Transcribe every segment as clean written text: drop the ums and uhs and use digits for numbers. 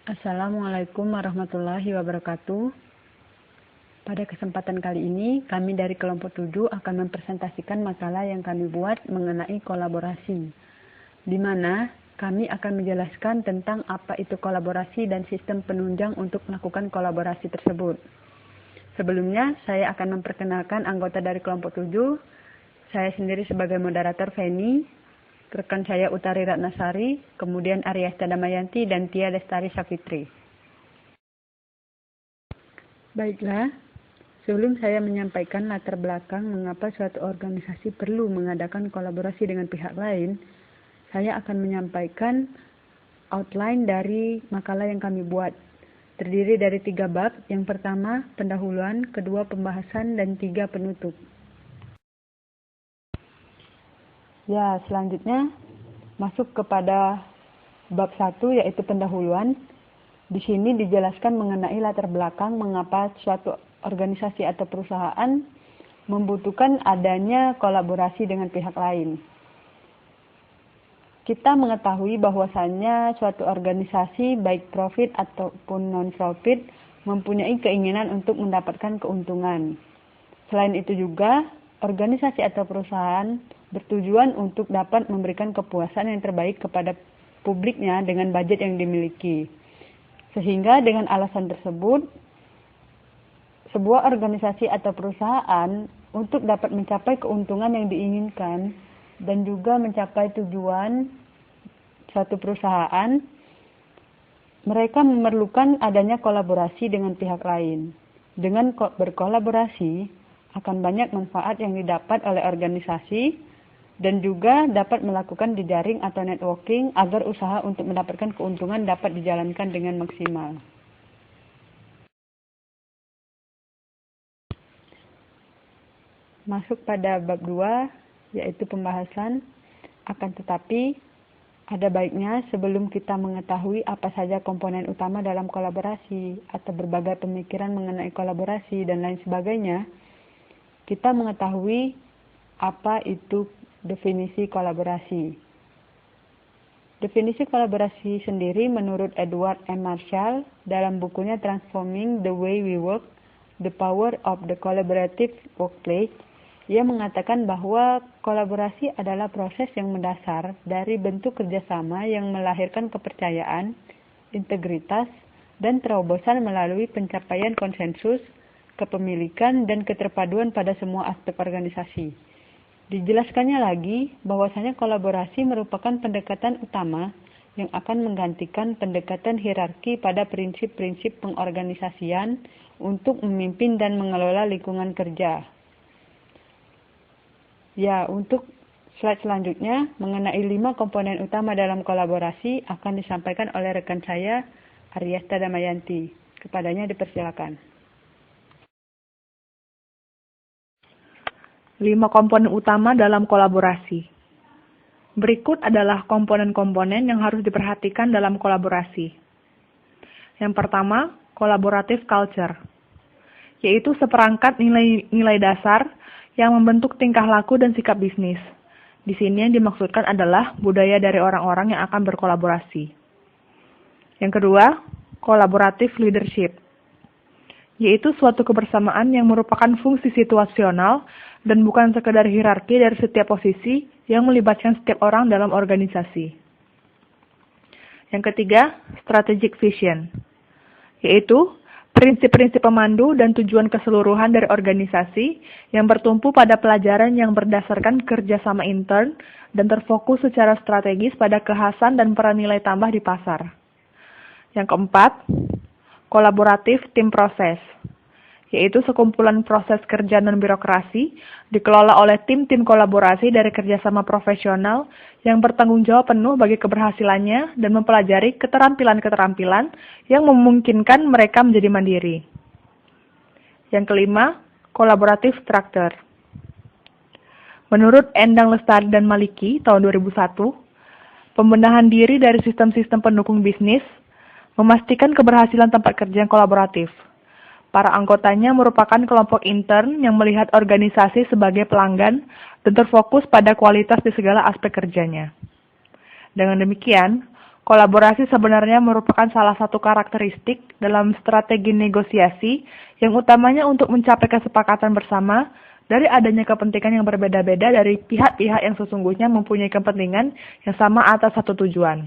Assalamualaikum warahmatullahi wabarakatuh. Pada kesempatan kali ini, kami dari kelompok 7 akan mempresentasikan makalah yang kami buat mengenai kolaborasi, di mana kami akan menjelaskan tentang apa itu kolaborasi dan sistem penunjang untuk melakukan kolaborasi tersebut. Sebelumnya, saya akan memperkenalkan anggota dari kelompok 7. Saya sendiri sebagai moderator Feni, rekan saya Utari Ratnasari, kemudian Aryasta Damayanti, dan Tia Lestari Safitri. Baiklah, sebelum saya menyampaikan latar belakang mengapa suatu organisasi perlu mengadakan kolaborasi dengan pihak lain, saya akan menyampaikan outline dari makalah yang kami buat. Terdiri dari 3 bab, yang pertama pendahuluan, kedua pembahasan, dan 3 penutup. Ya, selanjutnya masuk kepada bab 1 yaitu pendahuluan. Di sini dijelaskan mengenai latar belakang mengapa suatu organisasi atau perusahaan membutuhkan adanya kolaborasi dengan pihak lain. Kita mengetahui bahwasannya suatu organisasi baik profit ataupun non-profit mempunyai keinginan untuk mendapatkan keuntungan. Selain itu juga, organisasi atau perusahaan bertujuan untuk dapat memberikan kepuasan yang terbaik kepada publiknya dengan budget yang dimiliki. Sehingga dengan alasan tersebut, sebuah organisasi atau perusahaan untuk dapat mencapai keuntungan yang diinginkan dan juga mencapai tujuan suatu perusahaan, mereka memerlukan adanya kolaborasi dengan pihak lain. Dengan berkolaborasi, akan banyak manfaat yang didapat oleh organisasi dan juga dapat melakukan jejaring atau networking agar usaha untuk mendapatkan keuntungan dapat dijalankan dengan maksimal. Masuk pada bab 2, yaitu pembahasan. Akan tetapi, ada baiknya sebelum kita mengetahui apa saja komponen utama dalam kolaborasi atau berbagai pemikiran mengenai kolaborasi dan lain sebagainya, kita mengetahui apa itu definisi kolaborasi. Definisi kolaborasi sendiri menurut Edward M. Marshall dalam bukunya Transforming the Way We Work, The Power of the Collaborative Workplace, ia mengatakan bahwa kolaborasi adalah proses yang mendasar dari bentuk kerjasama yang melahirkan kepercayaan, integritas, dan terobosan melalui pencapaian konsensus, kepemilikan, dan keterpaduan pada semua aspek organisasi. Dijelaskannya lagi bahwasanya kolaborasi merupakan pendekatan utama yang akan menggantikan pendekatan hierarki pada prinsip-prinsip pengorganisasian untuk memimpin dan mengelola lingkungan kerja. Ya, untuk slide selanjutnya mengenai 5 komponen utama dalam kolaborasi akan disampaikan oleh rekan saya, Aryasta Damayanti. Kepadanya dipersilakan. 5 komponen utama dalam kolaborasi. Berikut adalah komponen-komponen yang harus diperhatikan dalam kolaborasi. Yang pertama, collaborative culture, yaitu seperangkat nilai dasar yang membentuk tingkah laku dan sikap bisnis. Di sini yang dimaksudkan adalah budaya dari orang-orang yang akan berkolaborasi. Yang kedua, collaborative leadership, yaitu suatu kebersamaan yang merupakan fungsi situasional dan bukan sekedar hierarki dari setiap posisi yang melibatkan setiap orang dalam organisasi. Yang ketiga, strategic vision, yaitu prinsip-prinsip pemandu dan tujuan keseluruhan dari organisasi yang bertumpu pada pelajaran yang berdasarkan kerjasama intern dan terfokus secara strategis pada kekhasan dan peran nilai tambah di pasar. Yang keempat, kolaboratif tim proses, yaitu sekumpulan proses kerja non-birokrasi dikelola oleh tim-tim kolaborasi dari kerjasama profesional yang bertanggung jawab penuh bagi keberhasilannya dan mempelajari keterampilan-keterampilan yang memungkinkan mereka menjadi mandiri. Yang kelima, kolaboratif structure. Menurut Endang Lestari dan Maliki tahun 2001, pembenahan diri dari sistem-sistem pendukung bisnis memastikan keberhasilan tempat kerja yang kolaboratif. Para anggotanya merupakan kelompok intern yang melihat organisasi sebagai pelanggan dan terfokus pada kualitas di segala aspek kerjanya. Dengan demikian, Kolaborasi sebenarnya merupakan salah satu karakteristik dalam strategi negosiasi yang utamanya untuk mencapai kesepakatan bersama dari adanya kepentingan yang berbeda-beda dari pihak-pihak yang sesungguhnya mempunyai kepentingan yang sama atas satu tujuan.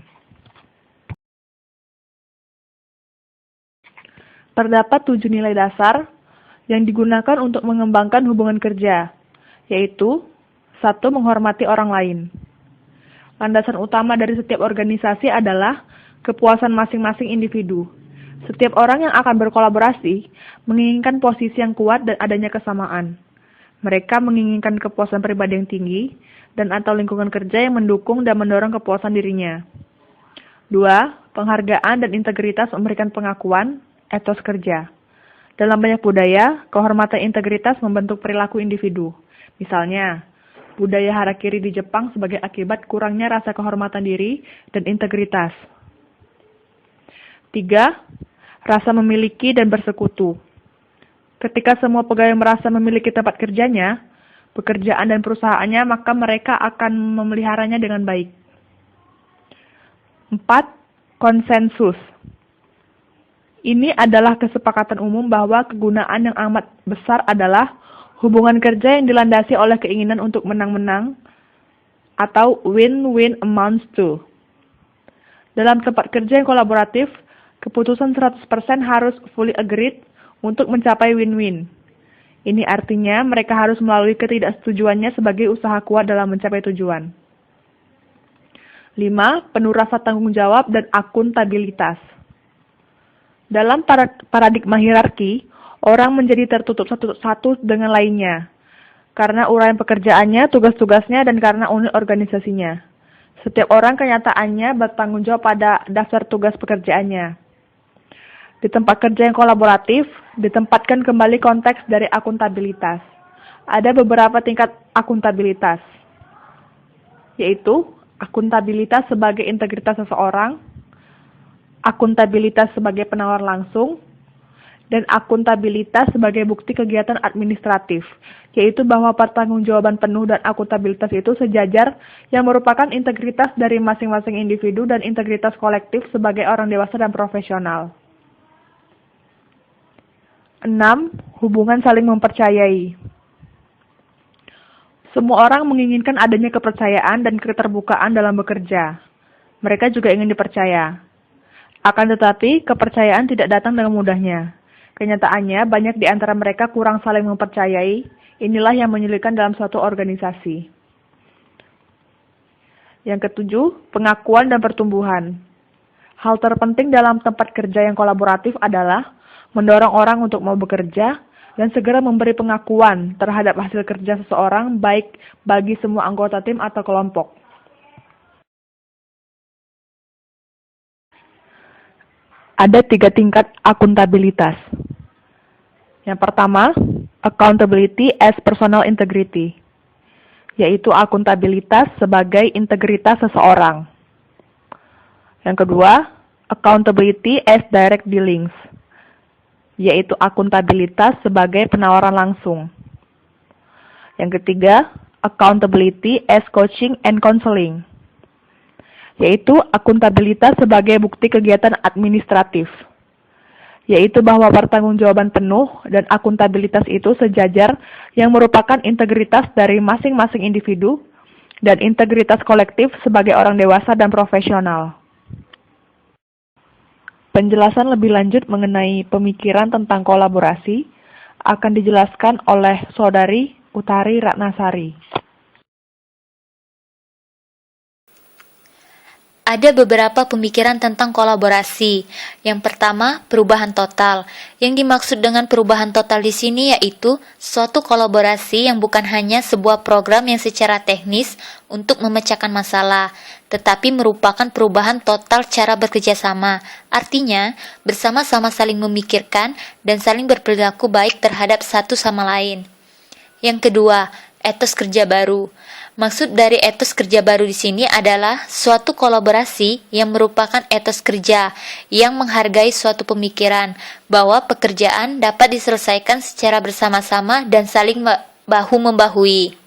Terdapat 7 nilai dasar yang digunakan untuk mengembangkan hubungan kerja, yaitu 1. Menghormati orang lain. Landasan utama dari setiap organisasi adalah kepuasan masing-masing individu. Setiap orang yang akan berkolaborasi menginginkan posisi yang kuat dan adanya kesamaan. Mereka menginginkan kepuasan pribadi yang tinggi dan atau lingkungan kerja yang mendukung dan mendorong kepuasan dirinya. 2. Penghargaan dan integritas memberikan pengakuan, etos kerja. Dalam banyak budaya, kehormatan integritas membentuk perilaku individu. Misalnya, budaya harakiri di Jepang sebagai akibat kurangnya rasa kehormatan diri dan integritas. 3. Rasa memiliki dan bersekutu. Ketika semua pegawai merasa memiliki tempat kerjanya, pekerjaan dan perusahaannya, maka mereka akan memeliharanya dengan baik. 4. Konsensus. Ini adalah kesepakatan umum bahwa kegunaan yang amat besar adalah hubungan kerja yang dilandasi oleh keinginan untuk menang-menang atau win-win amounts to. Dalam tempat kerja yang kolaboratif, keputusan 100% harus fully agreed untuk mencapai win-win. Ini artinya mereka harus melalui ketidaksetujuannya sebagai usaha kuat dalam mencapai tujuan. 5. Penuh rasa tanggung jawab dan akuntabilitas. Dalam paradigma hierarki, orang menjadi tertutup satu dengan lainnya, karena uraian pekerjaannya, tugas-tugasnya, dan karena unit organisasinya. Setiap orang kenyataannya bertanggung jawab pada daftar tugas pekerjaannya. Di tempat kerja yang kolaboratif, ditempatkan kembali konteks dari akuntabilitas. Ada beberapa tingkat akuntabilitas, yaitu akuntabilitas sebagai integritas seseorang, akuntabilitas sebagai penawar langsung, dan akuntabilitas sebagai bukti kegiatan administratif, yaitu bahwa pertanggungjawaban penuh dan akuntabilitas itu sejajar yang merupakan integritas dari masing-masing individu dan integritas kolektif sebagai orang dewasa dan profesional. 6. Hubungan saling mempercayai. Semua orang menginginkan adanya kepercayaan dan keterbukaan dalam bekerja. Mereka juga ingin dipercaya. Akan tetapi, kepercayaan tidak datang dengan mudahnya. Kenyataannya, banyak di antara mereka kurang saling mempercayai. Inilah yang menyulitkan dalam suatu organisasi. Yang ketujuh, pengakuan dan pertumbuhan. Hal terpenting dalam tempat kerja yang kolaboratif adalah mendorong orang untuk mau bekerja dan segera memberi pengakuan terhadap hasil kerja seseorang, baik bagi semua anggota tim atau kelompok. Ada 3 tingkat akuntabilitas. Yang pertama, accountability as personal integrity, yaitu akuntabilitas sebagai integritas seseorang. Yang kedua, accountability as direct dealings, yaitu akuntabilitas sebagai penawaran langsung. Yang ketiga, accountability as coaching and counseling, yaitu akuntabilitas sebagai bukti kegiatan administratif, yaitu bahwa pertanggungjawaban penuh dan akuntabilitas itu sejajar yang merupakan integritas dari masing-masing individu dan integritas kolektif sebagai orang dewasa dan profesional. Penjelasan lebih lanjut mengenai pemikiran tentang kolaborasi akan dijelaskan oleh Saudari Utari Ratnasari. Ada beberapa pemikiran tentang kolaborasi. Yang pertama, perubahan total. Yang dimaksud dengan perubahan total di sini yaitu suatu kolaborasi yang bukan hanya sebuah program yang secara teknis untuk memecahkan masalah, tetapi merupakan perubahan total cara bekerja sama. Artinya, bersama-sama saling memikirkan dan saling berperilaku baik terhadap satu sama lain. Yang kedua, etos kerja baru. Maksud dari etos kerja baru di sini adalah suatu kolaborasi yang merupakan etos kerja yang menghargai suatu pemikiran bahwa pekerjaan dapat diselesaikan secara bersama-sama dan saling bahu-membahui.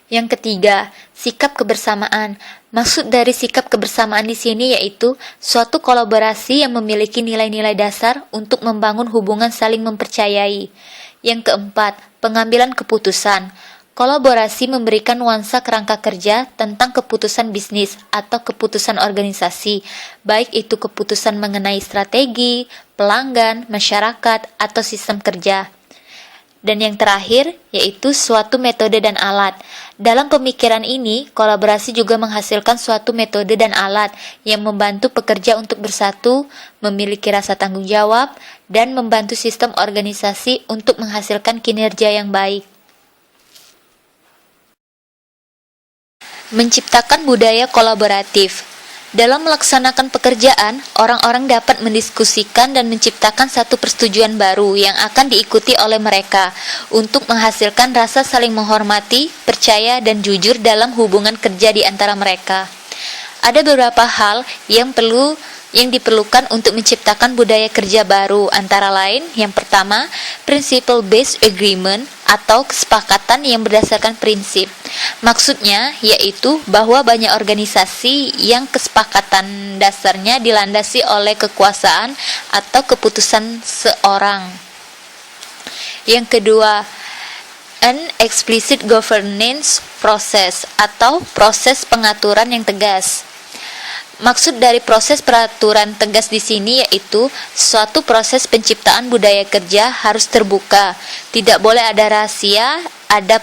Yang ketiga, sikap kebersamaan. Maksud dari sikap kebersamaan di sini yaitu suatu kolaborasi yang memiliki nilai-nilai dasar untuk membangun hubungan saling mempercayai. Yang keempat, pengambilan keputusan. Kolaborasi memberikan nuansa kerangka kerja tentang keputusan bisnis atau keputusan organisasi, baik itu keputusan mengenai strategi, pelanggan, masyarakat, atau sistem kerja. Dan yang terakhir, yaitu suatu metode dan alat. Dalam pemikiran ini, kolaborasi juga menghasilkan suatu metode dan alat yang membantu pekerja untuk bersatu, memiliki rasa tanggung jawab, dan membantu sistem organisasi untuk menghasilkan kinerja yang baik. Menciptakan budaya kolaboratif. Dalam melaksanakan pekerjaan, orang-orang dapat mendiskusikan dan menciptakan satu persetujuan baru yang akan diikuti oleh mereka untuk menghasilkan rasa saling menghormati, percaya, dan jujur dalam hubungan kerja di antara mereka. Ada beberapa hal yang diperlukan untuk menciptakan budaya kerja baru, antara lain, yang pertama, principle-based agreement atau kesepakatan yang berdasarkan prinsip. Maksudnya yaitu bahwa banyak organisasi yang kesepakatan dasarnya dilandasi oleh kekuasaan atau keputusan seorang. Yang kedua, an explicit governance process atau proses pengaturan yang tegas. Maksud dari proses peraturan tegas di sini yaitu suatu proses penciptaan budaya kerja harus terbuka, tidak boleh ada rahasia, ada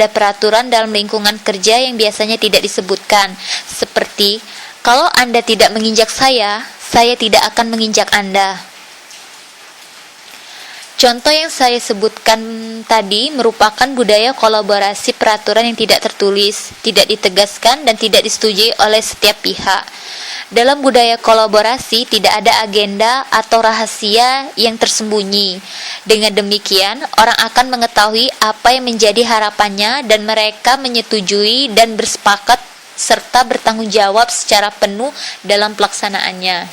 peraturan dalam lingkungan kerja yang biasanya tidak disebutkan, seperti kalau Anda tidak menginjak saya tidak akan menginjak Anda. Contoh yang saya sebutkan tadi merupakan budaya kolaborasi peraturan yang tidak tertulis, tidak ditegaskan, dan tidak disetujui oleh setiap pihak. Dalam budaya kolaborasi tidak ada agenda atau rahasia yang tersembunyi. Dengan demikian, orang akan mengetahui apa yang menjadi harapannya dan mereka menyetujui dan bersepakat serta bertanggung jawab secara penuh dalam pelaksanaannya.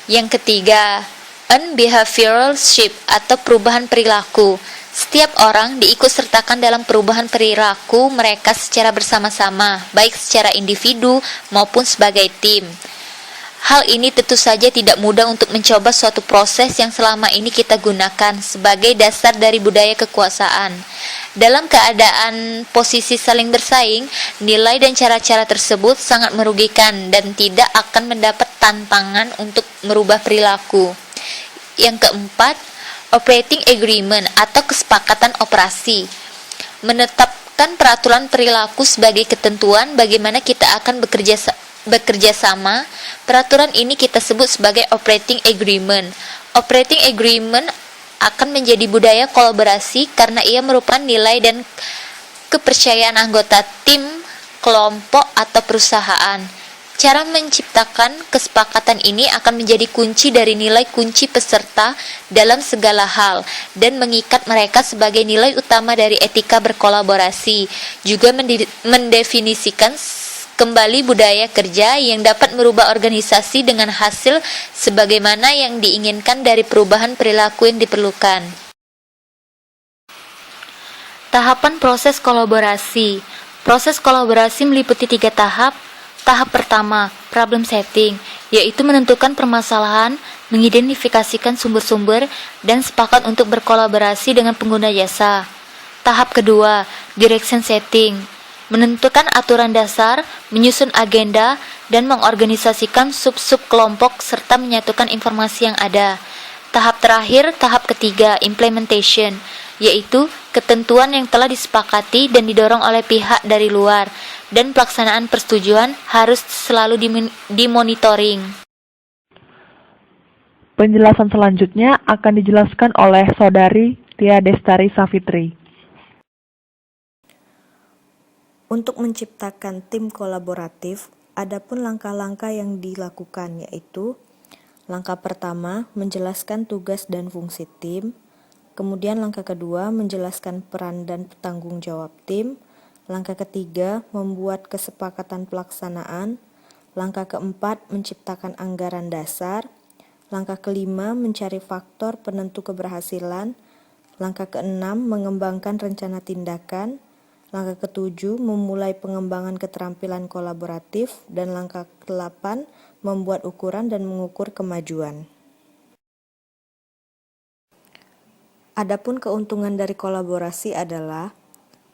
Yang ketiga, behavioral shift atau perubahan perilaku. Setiap orang diikutsertakan dalam perubahan perilaku mereka secara bersama-sama, baik secara individu maupun sebagai tim. Hal ini tentu saja tidak mudah untuk mencoba suatu proses yang selama ini kita gunakan sebagai dasar dari budaya kekuasaan. Dalam keadaan posisi saling bersaing, nilai dan cara-cara tersebut sangat merugikan dan tidak akan mendapat tantangan untuk merubah perilaku. Yang keempat, operating agreement atau kesepakatan operasi. Menetapkan peraturan perilaku sebagai ketentuan bagaimana kita akan bekerja sama. Peraturan ini kita sebut sebagai operating agreement. Operating agreement akan menjadi budaya kolaborasi karena ia merupakan nilai dan kepercayaan anggota tim, kelompok, atau perusahaan. Cara menciptakan kesepakatan ini akan menjadi kunci dari nilai kunci peserta dalam segala hal dan mengikat mereka sebagai nilai utama dari etika berkolaborasi. Juga mendefinisikan kembali budaya kerja yang dapat merubah organisasi dengan hasil sebagaimana yang diinginkan dari perubahan perilaku yang diperlukan. Tahapan proses kolaborasi. Proses kolaborasi meliputi 3 tahap. Tahap pertama, problem setting, yaitu menentukan permasalahan, mengidentifikasikan sumber-sumber, dan sepakat untuk berkolaborasi dengan pengguna jasa. Tahap kedua, direction setting, menentukan aturan dasar, menyusun agenda, dan mengorganisasikan sub-sub kelompok serta menyatukan informasi yang ada. Tahap terakhir, tahap ketiga, implementation, yaitu ketentuan yang telah disepakati dan didorong oleh pihak dari luar, dan pelaksanaan persetujuan harus selalu dimonitoring. Penjelasan selanjutnya akan dijelaskan oleh Saudari Tia Destari Savitri. Untuk menciptakan tim kolaboratif, adapun langkah-langkah yang dilakukan yaitu langkah pertama, menjelaskan tugas dan fungsi tim. Kemudian langkah kedua, menjelaskan peran dan tanggung jawab tim. Langkah ketiga, membuat kesepakatan pelaksanaan. Langkah keempat, menciptakan anggaran dasar. Langkah kelima, mencari faktor penentu keberhasilan. Langkah keenam, mengembangkan rencana tindakan. Langkah ketujuh, memulai pengembangan keterampilan kolaboratif. Dan langkah ke-8, membuat ukuran dan mengukur kemajuan. Adapun keuntungan dari kolaborasi adalah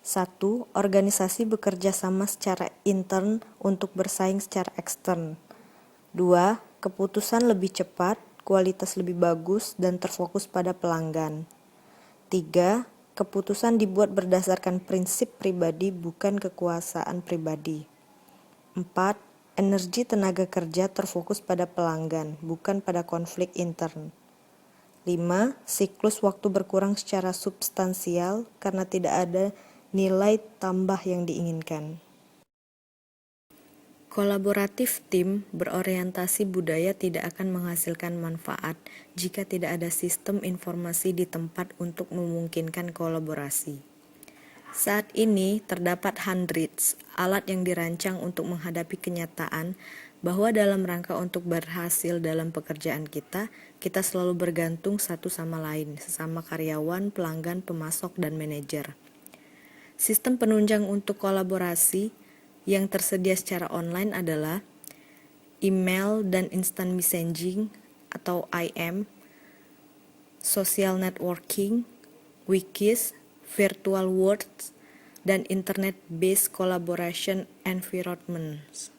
1. Organisasi bekerja sama secara intern untuk bersaing secara ekstern. 2. Keputusan lebih cepat, kualitas lebih bagus, dan terfokus pada pelanggan. 3. Keputusan dibuat berdasarkan prinsip pribadi bukan kekuasaan pribadi. 4. Energi tenaga kerja terfokus pada pelanggan, bukan pada konflik intern. 5. Siklus waktu berkurang secara substansial karena tidak ada nilai tambah yang diinginkan. Kolaboratif tim berorientasi budaya tidak akan menghasilkan manfaat jika tidak ada sistem informasi di tempat untuk memungkinkan kolaborasi. Saat ini terdapat hundreds alat yang dirancang untuk menghadapi kenyataan bahwa dalam rangka untuk berhasil dalam pekerjaan kita selalu bergantung satu sama lain, sesama karyawan, pelanggan, pemasok, dan manajer. Sistem penunjang untuk kolaborasi yang tersedia secara online adalah email dan instant messaging atau IM, social networking, wikis, virtual worlds, dan internet-based collaboration environments.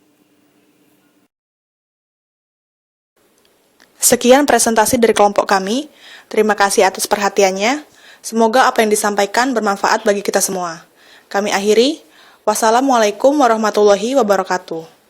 Sekian presentasi dari kelompok kami. Terima kasih atas perhatiannya. Semoga apa yang disampaikan bermanfaat bagi kita semua. Kami akhiri. Wassalamualaikum warahmatullahi wabarakatuh.